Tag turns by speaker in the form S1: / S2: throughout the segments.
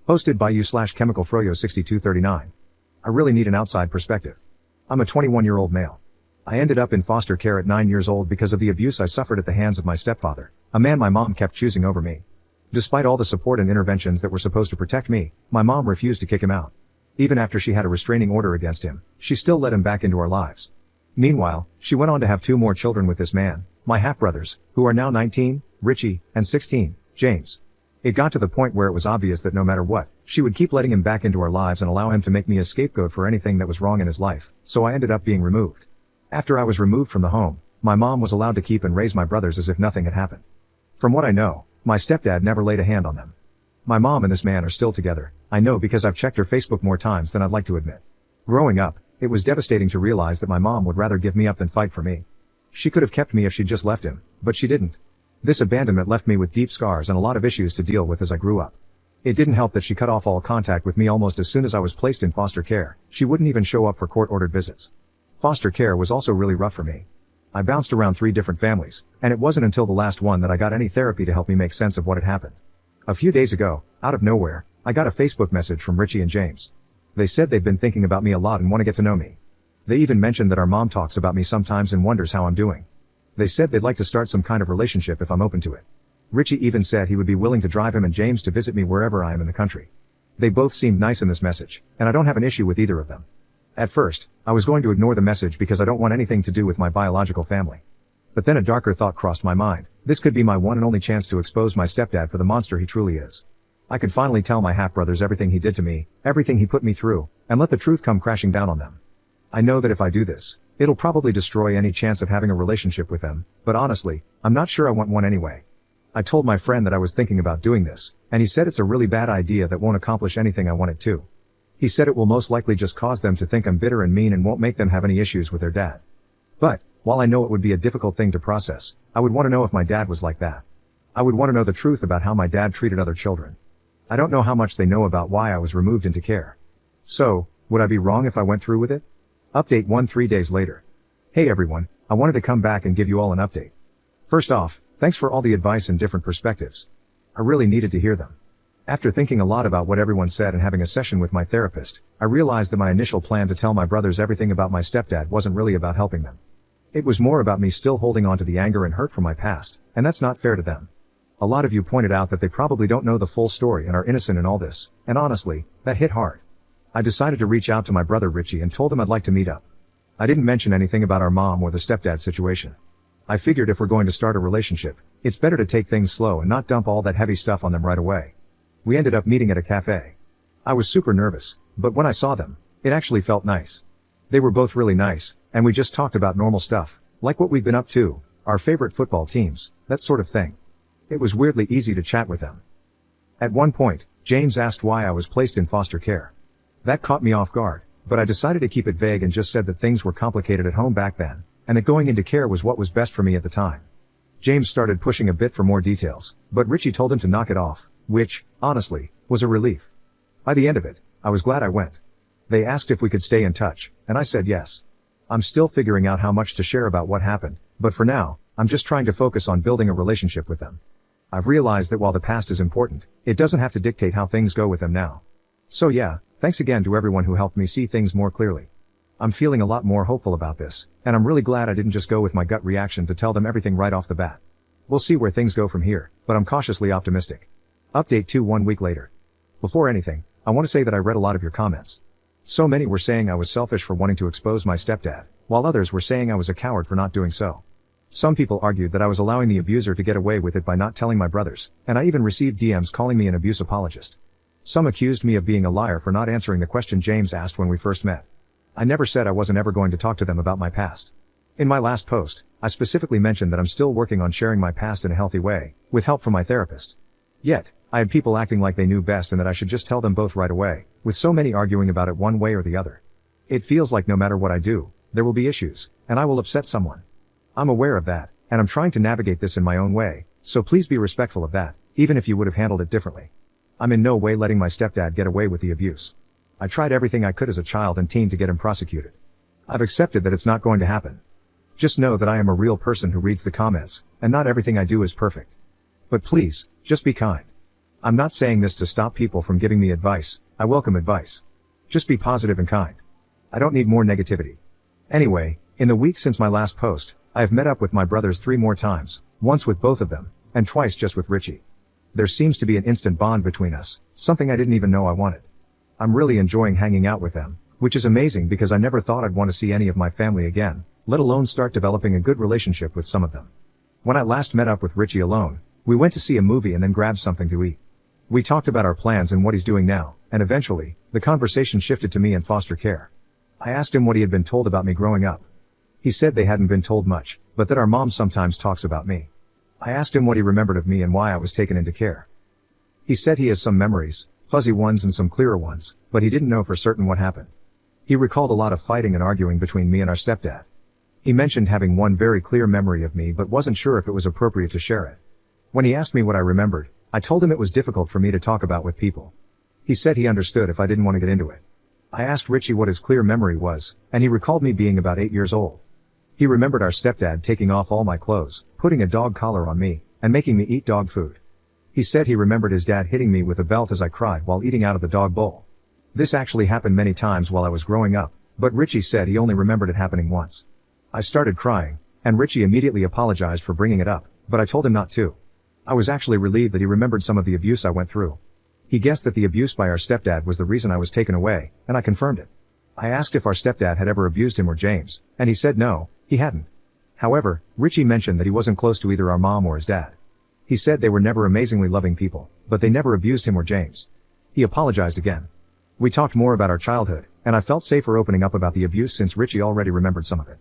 S1: Hosted by you/chemicalfroyo6239. I really need an outside perspective. I'm a 21-year-old male. I ended up in foster care at 9 years old because of the abuse I suffered at the hands of my stepfather, a man my mom kept choosing over me. Despite all the support and interventions that were supposed to protect me, my mom refused to kick him out. Even after she had a restraining order against him, she still let him back into our lives. Meanwhile, she went on to have 2 more children with this man, my half-brothers, who are now 19, Richie, and 16, James. It got to the point where it was obvious that no matter what, she would keep letting him back into our lives and allow him to make me a scapegoat for anything that was wrong in his life, so I ended up being removed. After I was removed from the home, my mom was allowed to keep and raise my brothers as if nothing had happened. From what I know, my stepdad never laid a hand on them. My mom and this man are still together, I know because I've checked her Facebook more times than I'd like to admit. Growing up, it was devastating to realize that my mom would rather give me up than fight for me. She could have kept me if she'd just left him, but she didn't. This abandonment left me with deep scars and a lot of issues to deal with as I grew up. It didn't help that she cut off all contact with me almost as soon as I was placed in foster care. She wouldn't even show up for court-ordered visits. Foster care was also really rough for me. I bounced around 3 different families, and it wasn't until the last one that I got any therapy to help me make sense of what had happened. A few days ago, out of nowhere, I got a Facebook message from Richie and James. They said they've been thinking about me a lot and want to get to know me. They even mentioned that our mom talks about me sometimes and wonders how I'm doing. They said they'd like to start some kind of relationship if I'm open to it. Richie even said he would be willing to drive him and James to visit me wherever I am in the country. They both seemed nice in this message, and I don't have an issue with either of them. At first, I was going to ignore the message because I don't want anything to do with my biological family. But then a darker thought crossed my mind. This could be my one and only chance to expose my stepdad for the monster he truly is. I could finally tell my half-brothers everything he did to me, everything he put me through, and let the truth come crashing down on them. I know that if I do this, it'll probably destroy any chance of having a relationship with them, but honestly, I'm not sure I want one anyway. I told my friend that I was thinking about doing this, and he said it's a really bad idea that won't accomplish anything I want it to. He said it will most likely just cause them to think I'm bitter and mean and won't make them have any issues with their dad. But, while I know it would be a difficult thing to process, I would want to know if my dad was like that. I would want to know the truth about how my dad treated other children. I don't know how much they know about why I was removed into care. So, would I be wrong if I went through with it? Update 3 days later. Hey everyone, I wanted to come back and give you all an update. First off, thanks for all the advice and different perspectives. I really needed to hear them. After thinking a lot about what everyone said and having a session with my therapist, I realized that my initial plan to tell my brothers everything about my stepdad wasn't really about helping them. It was more about me still holding on to the anger and hurt from my past, and that's not fair to them. A lot of you pointed out that they probably don't know the full story and are innocent in all this, and honestly, that hit hard. I decided to reach out to my brother Richie and told him I'd like to meet up. I didn't mention anything about our mom or the stepdad situation. I figured if we're going to start a relationship, it's better to take things slow and not dump all that heavy stuff on them right away. We ended up meeting at a cafe. I was super nervous, but when I saw them, it actually felt nice. They were both really nice, and we just talked about normal stuff, like what we've been up to, our favorite football teams, that sort of thing. It was weirdly easy to chat with them. At one point, James asked why I was placed in foster care. That caught me off guard, but I decided to keep it vague and just said that things were complicated at home back then, and that going into care was what was best for me at the time. James started pushing a bit for more details, but Richie told him to knock it off, which, honestly, was a relief. By the end of it, I was glad I went. They asked if we could stay in touch, and I said yes. I'm still figuring out how much to share about what happened, but for now, I'm just trying to focus on building a relationship with them. I've realized that while the past is important, it doesn't have to dictate how things go with them now. So yeah, thanks again to everyone who helped me see things more clearly. I'm feeling a lot more hopeful about this, and I'm really glad I didn't just go with my gut reaction to tell them everything right off the bat. We'll see where things go from here, but I'm cautiously optimistic. Update 2 1 week later. Before anything, I want to say that I read a lot of your comments. So many were saying I was selfish for wanting to expose my stepdad, while others were saying I was a coward for not doing so. Some people argued that I was allowing the abuser to get away with it by not telling my brothers, and I even received DMs calling me an abuse apologist. Some accused me of being a liar for not answering the question James asked when we first met. I never said I wasn't ever going to talk to them about my past. In my last post, I specifically mentioned that I'm still working on sharing my past in a healthy way, with help from my therapist. Yet, I had people acting like they knew best and that I should just tell them both right away, with so many arguing about it one way or the other. It feels like no matter what I do, there will be issues, and I will upset someone. I'm aware of that, and I'm trying to navigate this in my own way, so please be respectful of that, even if you would have handled it differently. I'm in no way letting my stepdad get away with the abuse. I tried everything I could as a child and teen to get him prosecuted. I've accepted that it's not going to happen. Just know that I am a real person who reads the comments, and not everything I do is perfect. But please, just be kind. I'm not saying this to stop people from giving me advice. I welcome advice. Just be positive and kind. I don't need more negativity. Anyway, in the week since my last post, I have met up with my brothers 3 more times, once with both of them, and twice just with Richie. There seems to be an instant bond between us, something I didn't even know I wanted. I'm really enjoying hanging out with them, which is amazing because I never thought I'd want to see any of my family again, let alone start developing a good relationship with some of them. When I last met up with Richie alone, we went to see a movie and then grabbed something to eat. We talked about our plans and what he's doing now, and eventually, the conversation shifted to me and foster care. I asked him what he had been told about me growing up. He said they hadn't been told much, but that our mom sometimes talks about me. I asked him what he remembered of me and why I was taken into care. He said he has some memories, fuzzy ones and some clearer ones, but he didn't know for certain what happened. He recalled a lot of fighting and arguing between me and our stepdad. He mentioned having one very clear memory of me but wasn't sure if it was appropriate to share it. When he asked me what I remembered, I told him it was difficult for me to talk about with people. He said he understood if I didn't want to get into it. I asked Richie what his clear memory was, and he recalled me being about 8 years old. He remembered our stepdad taking off all my clothes, putting a dog collar on me, and making me eat dog food. He said he remembered his dad hitting me with a belt as I cried while eating out of the dog bowl. This actually happened many times while I was growing up, but Richie said he only remembered it happening once. I started crying, and Richie immediately apologized for bringing it up, but I told him not to. I was actually relieved that he remembered some of the abuse I went through. He guessed that the abuse by our stepdad was the reason I was taken away, and I confirmed it. I asked if our stepdad had ever abused him or James, and he said no, he hadn't. However, Richie mentioned that he wasn't close to either our mom or his dad. He said they were never amazingly loving people, but they never abused him or James. He apologized again. We talked more about our childhood, and I felt safer opening up about the abuse since Richie already remembered some of it.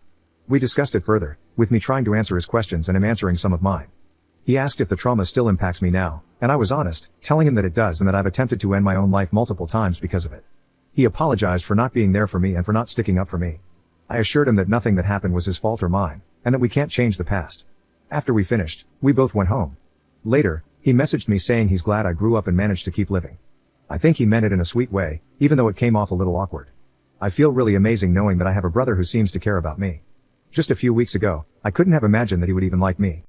S1: We discussed it further, with me trying to answer his questions and him answering some of mine. He asked if the trauma still impacts me now, and I was honest, telling him that it does and that I've attempted to end my own life multiple times because of it. He apologized for not being there for me and for not sticking up for me. I assured him that nothing that happened was his fault or mine, and that we can't change the past. After we finished, we both went home. Later, he messaged me saying he's glad I grew up and managed to keep living. I think he meant it in a sweet way, even though it came off a little awkward. I feel really amazing knowing that I have a brother who seems to care about me. Just a few weeks ago, I couldn't have imagined that he would even like me.